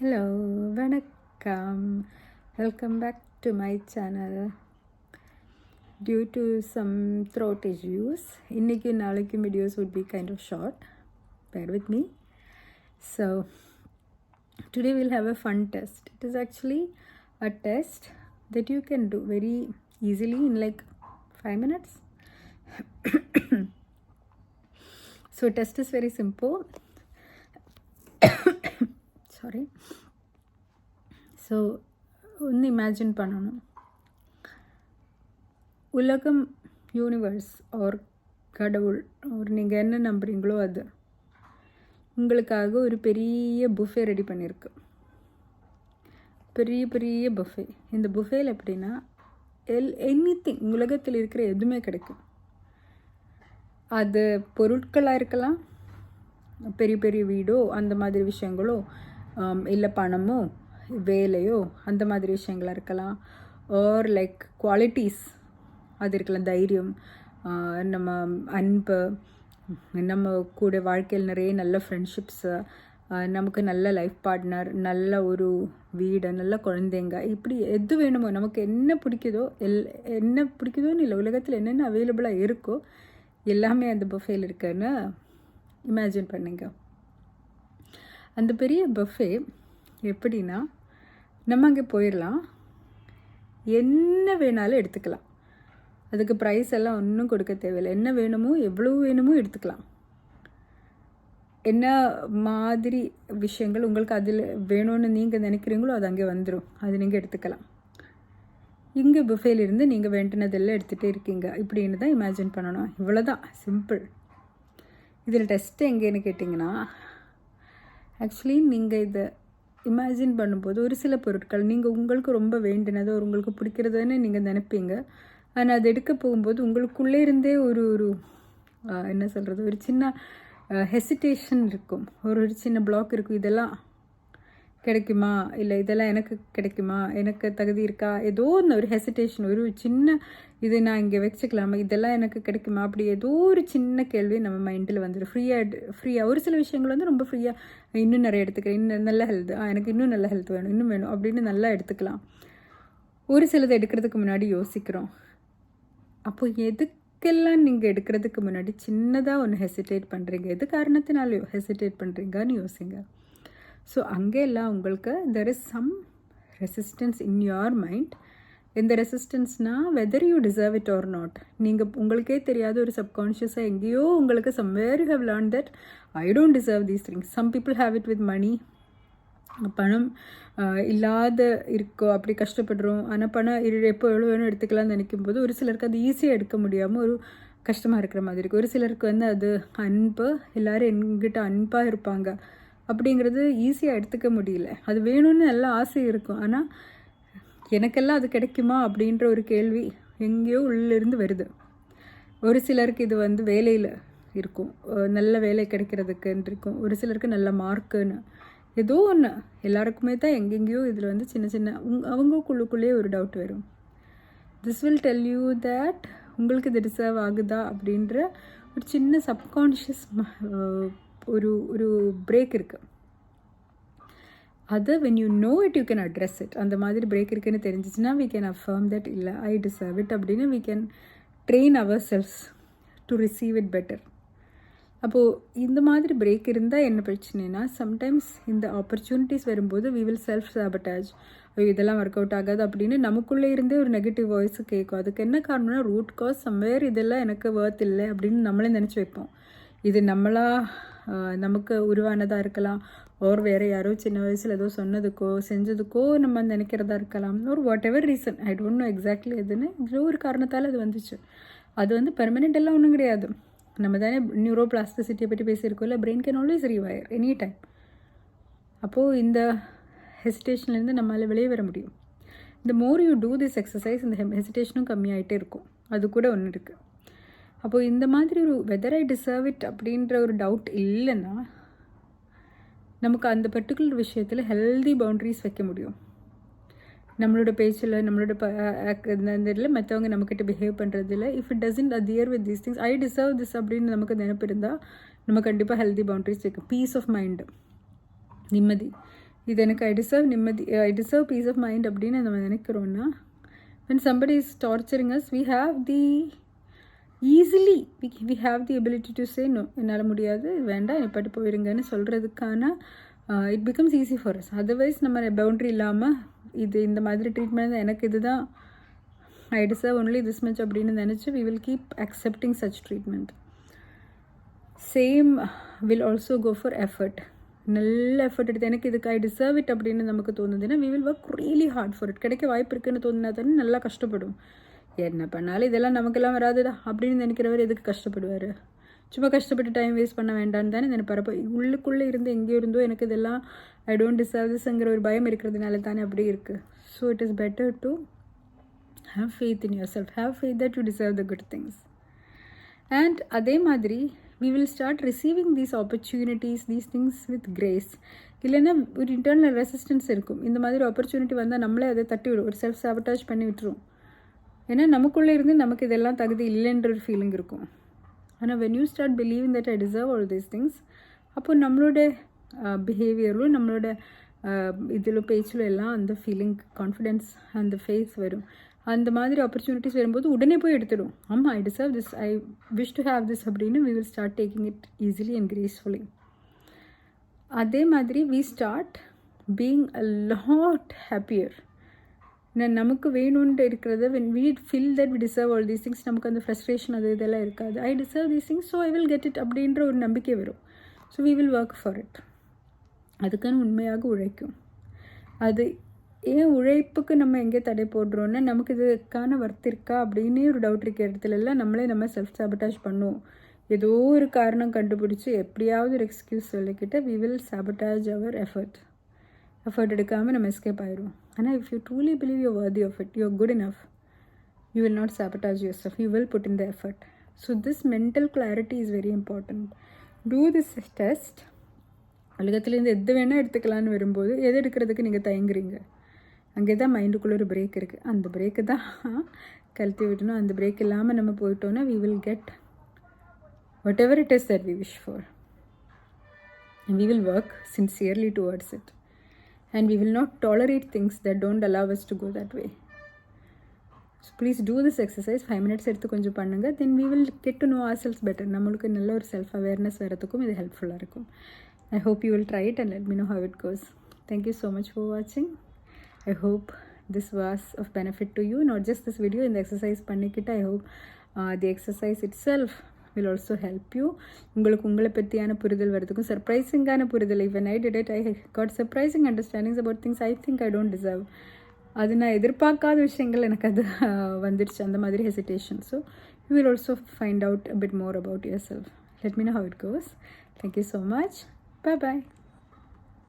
Hello, vanakkam. Welcome back to my channel. Due to some throat issues, இன்னைக்கு நாளைக்கு videos would be kind of short. Bear with me. So, today we'll have a fun test. It is actually a test that you can do very easily in like 5 minutes. So, test is very simple. Sorry. So ஒன்று imagine பண்ணணும், உலகம், universe R கடவுள் ஒரு நீங்கள் என்ன நம்புறீங்களோ அது உங்களுக்காக ஒரு பெரிய புஃபே ரெடி பண்ணியிருக்கு. பெரிய பெரிய புஃபே. இந்த புஃபேயில் எப்படின்னா எனிதிங் உலகத்தில் இருக்கிற எதுவுமே கிடைக்கும். அது பொருட்களாக இருக்கலாம், பெரிய பெரிய வீடோ அந்த மாதிரி விஷயங்களோ, இல்லை பணமோ வேலையோ அந்த மாதிரி விஷயங்களாக இருக்கலாம், ஆர் லைக் குவாலிட்டிஸ் அது இருக்கலாம், தைரியம், நம்ம அன்பு, நம்ம கூட வாழ்க்கையில் நிறைய நல்ல ஃப்ரெண்ட்ஷிப்ஸு, நமக்கு நல்ல லைஃப் பார்ட்னர், நல்ல ஒரு வீடு, நல்ல குழந்தைங்க, இப்படி எது வேணுமோ நமக்கு என்ன பிடிக்குதோ என்ன பிடிக்குதோன்னு இல்லை, உலகத்தில் என்னென்ன அவைலபிளாக இருக்கோ எல்லாமே அந்த பஃபேயில் இருக்குன்னு இமேஜின் பண்ணுங்க. அந்த பெரிய பஃபே எப்படின்னா, நம்ம அங்கே போயிடலாம், என்ன வேணாலும் எடுத்துக்கலாம். அதுக்கு ப்ரைஸ் எல்லாம் ஒன்றும் கொடுக்க தேவையில்லை. என்ன வேணுமோ எவ்வளோ வேணுமோ எடுத்துக்கலாம். என்ன மாதிரி விஷயங்கள் உங்களுக்கு அதில் வேணும்னு நீங்கள் நினைக்கிறீங்களோ அது அங்கே வந்துடும், அது நீங்கள் எடுத்துக்கலாம். இங்கே புஃபேலிருந்து நீங்கள் வேண்டினதெல்லாம் எடுத்துகிட்டே இருக்கீங்க இப்படின்னு தான் இமேஜின் பண்ணணும். இவ்வளோதான், சிம்பிள். இதில் டெஸ்ட்டு எங்கேன்னு கேட்டிங்கன்னா, ஆக்சுவலி நீங்கள் இதை இமேஜின் பண்ணும்போது ஒரு சில பொருட்கள் நீங்கள் உங்களுக்கு ரொம்ப வேண்டினதோ ஒரு உங்களுக்கு பிடிக்கிறதுன்னு நீங்கள் நினைப்பீங்க. ஆனால் அது எடுக்க போகும்போது உங்களுக்குள்ளே இருந்தே ஒரு என்ன சொல்கிறது, ஒரு சின்ன ஹெசிடேஷன் இருக்கும், ஒரு சின்ன பிளாக் இருக்கும். இதெல்லாம் கிடைக்குமா, இல்லை இதெல்லாம் எனக்கு கிடைக்குமா, எனக்கு தகுதி இருக்கா, ஏதோ ஒரு ஹெசிடேஷன், ஒரு சின்ன இது நான் இங்கே வச்சுக்கலாமா, இதெல்லாம் எனக்கு கிடைக்குமா, அப்படி ஏதோ ஒரு சின்ன கேள்வி நம்ம மைண்டில் வந்துடும். ஃப்ரீயாக ஒரு சில விஷயங்கள் வந்து ரொம்ப ஃப்ரீயாக இன்னும் நிறைய எடுத்துக்கிறேன், இன்னும் நல்ல ஹெல்த், எனக்கு இன்னும் நல்ல ஹெல்த் வேணும், இன்னும் வேணும் அப்படின்னு நல்லா எடுத்துக்கலாம். ஒரு சிலதை எடுக்கிறதுக்கு முன்னாடி யோசிக்கிறோம். அப்போ எதுக்கெல்லாம் நீங்கள் எடுக்கிறதுக்கு முன்னாடி சின்னதாக ஒன்று ஹெசிடேட் பண்ணுறீங்க, எது காரணத்தினால ஹெசிடேட் பண்ணுறீங்கன்னு யோசிங்க. ஸோ அங்கெல்லாம் உங்களுக்கு there is some resistance in your mind. எந்த ரெசிஸ்டன்ஸ்னால் whether you deserve it or not. நீங்கள் உங்களுக்கே தெரியாத ஒரு சப்கான்ஷியஸாக எங்கேயோ உங்களுக்கு somewhere you have learn that I don't deserve these things. Some people have it with money. பணம் இல்லாத இருக்கோ, அப்படி கஷ்டப்படுறோம். ஆனால் பணம் எப்போ எவ்வளோ வேணும் எடுத்துக்கலாம்னு நினைக்கும் போது ஒரு சிலருக்கு அது ஈஸியாக எடுக்க முடியாமல் ஒரு கஷ்டமாக இருக்கிற மாதிரி இருக்குது. ஒரு சிலருக்கு வந்து அது அன்பு, எல்லோரும் என்கிட்ட அன்பாக இருப்பாங்க அப்படிங்கிறது ஈஸியாக எடுத்துக்க முடியல. அது வேணும்னு நல்லா ஆசை இருக்கும், ஆனால் எனக்கெல்லாம் அது கிடைக்குமா அப்படின்ற ஒரு கேள்வி எங்கேயோ உள்ளிருந்து வருது. ஒரு சிலருக்கு இது வந்து வேலையில் இருக்கும், நல்ல வேலை கிடைக்கிறதுக்குன்னு இருக்கும். ஒரு சிலருக்கு நல்ல மார்க்குன்னு ஏதோ ஒன்று. எல்லாருக்குமே தான் எங்கெங்கேயோ இதில் வந்து சின்ன சின்ன அவங்களுக்குள்ளேயே ஒரு டவுட் வரும். This will tell you that உங்களுக்கு இது டிசர்வ் ஆகுதா அப்படின்ற ஒரு சின்ன சப்கான்ஷியஸ் ஒரு பிரேக் இருக்குது. அது when you know it you can address it. அந்த மாதிரி பிரேக் இருக்குன்னு தெரிஞ்சிச்சுன்னா we can affirm that இல்லை I deserve it அப்படின்னு we can train ourselves to receive it better. அப்போது இந்த மாதிரி பிரேக் இருந்தால் என்ன பிரச்சனைனா, சம்டைம்ஸ் இந்த ஆப்பர்ச்சுனிட்டிஸ் வரும்போது we will self sabotage. இதெல்லாம் ஒர்க் அவுட் ஆகாது அப்படின்னு நமக்குள்ளே இருந்தே ஒரு நெகட்டிவ் வாய்ஸு கேட்கும். அதுக்கு என்ன காரணம்னா, ரூட் காஸ் சம்வேர் இதெல்லாம் எனக்கு வர்த் இல்லை அப்படின்னு நம்மளே நினச்சி வைப்போம். இது நமக்கு உருவானதாக இருக்கலாம், ஒரு வேறு யாரோ சின்ன வயசில் ஏதோ சொன்னதுக்கோ செஞ்சதுக்கோ நம்ம நினைக்கிறதா இருக்கலாம், ஒரு what ever reason, I don't know exactly எதுன்னு, ஏதோ ஒரு காரணத்தால் அது வந்துச்சு. அது வந்து பெர்மனெண்ட் எல்லாம் ஒன்றும் கிடையாது. நம்ம தானே நியூரோ பிளாஸ்டிசிட்டியை பற்றி பேசியிருக்கோம் இல்லை, brain can always rewire any time. அப்போது இந்த ஹெசிடேஷன்லேருந்து நம்மளால் வெளியே வர முடியும். இந்த more you do this exercise இந்த ஹெசிடேஷனும் கம்மியாகிட்டே இருக்கும். அது கூட ஒன்று இருக்குது. அப்போது இந்த மாதிரி ஒரு வெதர் ஐ டிசர்வ் இட் அப்படின்ற ஒரு டவுட் இல்லைன்னா நமக்கு அந்த பர்டிகுலர் விஷயத்தில் ஹெல்தி பவுண்ட்ரிஸ் வைக்க முடியும். நம்மளோட பேச்சில், நம்மளோட இந்த இதில் மற்றவங்க நம்மக்கிட்ட பிஹேவ் பண்ணுறதில்ல. If it doesn't adhere with these things, I deserve this அப்படின்னு நமக்கு நினைப்பு இருந்தால் நம்ம கண்டிப்பாக ஹெல்தி பவுண்ட்ரிஸ் வைக்கும். பீஸ் ஆஃப் மைண்டு, நிம்மதி. இது எனக்கு ஐ டிசர்வ் நிம்மதி, I deserve peace of mind அப்படின்னு நம்ம நினைக்கிறோன்னா, when somebody is torturing us, we have the easily we have the ability to say no, என்னால் முடியாது, வேண்டாம், நிப்பாட்டு போயிருங்கன்னு சொல்கிறதுக்கான it becomes easy for us. Otherwise நம்ம பவுண்ட்ரி இல்லாமல் இது இந்த மாதிரி ட்ரீட்மெண்ட் எனக்கு இதுதான், I deserve only this much அப்படின்னு நினச்சி we will keep accepting such treatment. Same will also go for effort. நல்ல எஃபர்ட் எடுத்து எனக்கு இதுக்கு ஐ டிசர்வ் இட் அப்படின்னு நமக்கு தோணுதுன்னா we will work really hard for it. கிடைக்க வாய்ப்பு இருக்குன்னு தோணுனா தானே நல்லா கஷ்டப்படும். என்ன பண்ணாலும் இதெல்லாம் நமக்கெல்லாம் வராதுடா அப்படின்னு நினைக்கிறவர் எதுக்கு கஷ்டப்படுவார்? சும்மா கஷ்டப்பட்டு டைம் வேஸ்ட் பண்ண வேண்டான்னு தானே நினைப்பார். உள்ளுக்குள்ளே இருந்து எங்கேயோ இருந்தோ எனக்கு இதெல்லாம் ஐ டோன்ட் டிசர்வ் திஸ்ங்கிற ஒரு பயம் இருக்கிறதுனால தானே அப்படி இருக்குது. So it is better to have faith in your self, have faith that you deserve the good things. And அதே மாதிரி we will start receiving these opportunities, these things with grace. இல்லைன்னா ஒரு இன்டர்னல் ரெசிஸ்டன்ஸ் இருக்கும். இந்த மாதிரி opportunity வந்தால் நம்மளே அதை தட்டி விடும், ஒரு செல்ஃப் சாபட்டாஜ் பண்ணி விட்டுரும். ஏன்னா நமக்குள்ளே இருந்து நமக்கு இதெல்லாம் தகுதி இல்லைன்ற ஒரு ஃபீலிங் இருக்கும். ஆனால் when you start believing that I deserve all these things, அப்போ நம்மளோட பிஹேவியரிலும் நம்மளோட இதில் பேச்சிலும் எல்லாம் அந்த ஃபீலிங், கான்ஃபிடென்ஸ், அந்த ஃபேஸ் வரும். அந்த மாதிரி ஆப்பர்ச்சுனிட்டிஸ் வரும்போது உடனே போய் எடுத்துடும். ஆமாம், ஐ deserve this, I wish to have this அப்படின்னு we will start taking it easily and gracefully. அதே மாதிரி we start being a lot happier. நமக்கு வேணும்ன்ட்டு இருக்கிறத when we feel that we deserve all these things, நமக்கு அந்த ஃப்ரஸ்ட்ரேஷன் அது இதெல்லாம் இருக்காது. I deserve these things, so I will get it அப்படின்ற ஒரு நம்பிக்கை வரும். So we will work for it. அதுக்கான உண்மையாக உழைக்கும். அது ஏன் உழைப்புக்கு நம்ம எங்கே தடை போடுறோன்னா, நமக்கு இதுக்கான ஒர்த் இருக்கா அப்படின்னு ஒரு டவுட் இருக்கிற இடத்துலலாம் நம்மளே நம்ம செல்ஃப் சாபட்டாஜ் பண்ணுவோம். ஏதோ ஒரு காரணம் கண்டுபிடிச்சி எப்படியாவது ஒரு எக்ஸ்கியூஸ் சொல்லிக்கிட்டு we will sabotage our effort. Effort எடுக்காமல் நம்ம எஸ்கேப் ஆயிடுவோம். ஆனால் if you truly believe you're worthy of it, you're good enough, you will not sabotage yourself, you will put in the effort. So this mental clarity is very important. Do this test. உலகத்துலேருந்து எது வேணால் எடுத்துக்கலான்னு வரும்போது எது எடுக்கிறதுக்கு நீங்கள் தயங்குறீங்க? அங்கே தான் மைண்டுக்குள்ளே ஒரு break இருக்குது. அந்த பிரேக்கு தான் கழட்டி விடணும். அந்த பிரேக் இல்லாமல் நம்ம போயிட்டோன்னா we will get whatever it is that we wish for. And we will work sincerely towards it. And we will not tolerate things that don't allow us to go that way. So please do this exercise. 5 minutes எடுத்து கொஞ்சம் பண்ணுங்கள். Then we will get to know ourselves better. நம்மளுக்கு நல்ல ஒரு self awareness வரதுக்கும் இது ஹெல்ப்ஃபுல்லாக இருக்கும். I hope you will try it and let me know how it goes. Thank you so much for watching. I hope this was of benefit to you. Not just this video, in the exercise பண்ணிக்கிட்டு I hope the exercise itself will also help you. உங்களுக்கு உங்களை பற்றியான புரிதல் வரதுக்கும் சர்ப்ரைசிங்கான புரிதல். When I did it, I got surprising understandings about things I think I don't deserve. அது நான் எதிர்பார்க்காத விஷயங்கள் எனக்கு அது வந்துடுச்சு, அந்த மாதிரி hesitation. So you will also find out a bit more about yourself. Let me know how it goes. Thank you so much. Bye bye.